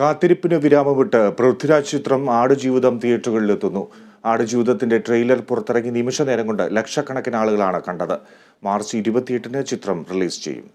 കാത്തിരിപ്പിന് വിരാമമിട്ട് പൃഥ്വിരാജ് ചിത്രം ആടുജീവിതം തിയേറ്ററുകളിലെത്തുന്നു. ആടുജീവിതത്തിന്റെ ട്രെയിലർ പുറത്തിറങ്ങി നിമിഷ നേരം കൊണ്ട് ലക്ഷക്കണക്കിന് ആളുകളാണ് കണ്ടത്. മാർച്ച് 28-ന് ചിത്രം റിലീസ് ചെയ്യും.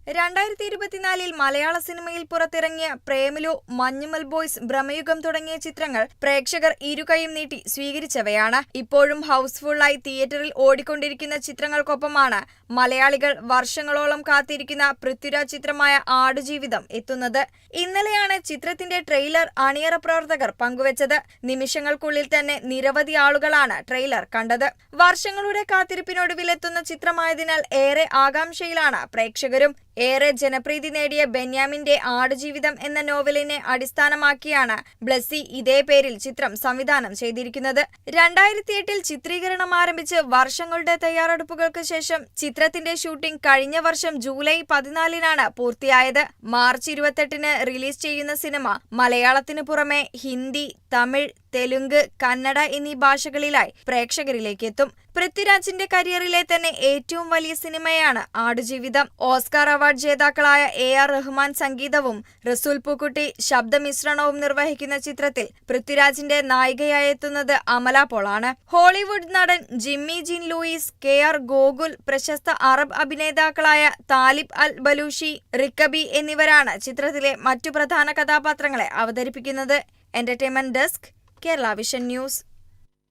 2024 മലയാള സിനിമയിൽ പുറത്തിറങ്ങിയ പ്രേമലു, മഞ്ഞുമൽ ബോയ്സ്, ഭ്രമയുഗം തുടങ്ങിയ ചിത്രങ്ങൾ പ്രേക്ഷകർ ഇരുകൈയും നീട്ടി സ്വീകരിച്ചവയാണ്. ഇപ്പോഴും ഹൗസ്ഫുള്ളായി തിയേറ്ററിൽ ഓടിക്കൊണ്ടിരിക്കുന്ന ചിത്രങ്ങൾക്കൊപ്പമാണ് മലയാളികൾ വർഷങ്ങളോളം കാത്തിരിക്കുന്ന പൃഥ്വിരാജ് ചിത്രമായ ആടുജീവിതം എത്തുന്നത്. ഇന്നലെയാണ് ചിത്രത്തിന്റെ ട്രെയിലർ അണിയറ പ്രവർത്തകർ പങ്കുവച്ചത്. നിമിഷങ്ങൾക്കുള്ളിൽ തന്നെ നിരവധി ആളുകളാണ് ട്രെയിലർ കണ്ടത്. വർഷങ്ങളുടെ കാത്തിരിപ്പിനൊടുവിലെത്തുന്ന ചിത്രമായതിനാൽ ഏറെ ആകാംക്ഷയിലാണ് പ്രേക്ഷകരും. ഏറെ ജനപ്രീതി നേടിയ ബെന്യാമിന്റെ ആടുജീവിതം എന്ന നോവലിനെ അടിസ്ഥാനമാക്കിയാണ് ബ്ലസ്സി ഇതേ പേരിൽ ചിത്രം സംവിധാനം ചെയ്തിരിക്കുന്നത്. 2008-ൽ ചിത്രീകരണം ആരംഭിച്ച് വർഷങ്ങളുടെ തയ്യാറെടുപ്പുകൾക്ക് ശേഷം ചിത്രത്തിന്റെ ഷൂട്ടിംഗ് കഴിഞ്ഞ വർഷം ജൂലൈ 14-നാണ് പൂർത്തിയായത്. മാർച്ച് 28-ന് റിലീസ് ചെയ്യുന്ന സിനിമ മലയാളത്തിനു പുറമെ ഹിന്ദി, തമിഴ്, തെലുങ്ക്, കന്നഡ എന്നീ ഭാഷകളിലായി പ്രേക്ഷകരിലേക്ക് എത്തും. പൃഥ്വിരാജിന്റെ കരിയറിലെ തന്നെ ഏറ്റവും വലിയ സിനിമയാണ് ആടുജീവിതം. ഓസ്കാർ അവാർഡ് ജേതാക്കളായ AR റഹ്മാൻ സംഗീതവും റസൂൽ പൂക്കുട്ടി ശബ്ദമിശ്രണവും നിർവഹിക്കുന്ന ചിത്രത്തിൽ പൃഥ്വിരാജിന്റെ നായികയായി എത്തുന്നത് അമല പോളാണ്. ഹോളിവുഡ് നടൻ ജിമ്മി ജിൻ ലൂയിസ്, KR ഗോകുൽ, പ്രശസ്ത അറബ് അഭിനേതാക്കളായ താലിബ് അൽ ബലൂഷി, റിക്കബി എന്നിവരാണ് ചിത്രത്തിലെ മറ്റു പ്രധാന കഥാപാത്രങ്ങളെ അവതരിപ്പിക്കുന്നത്. Entertainment desk, Kerala vision news.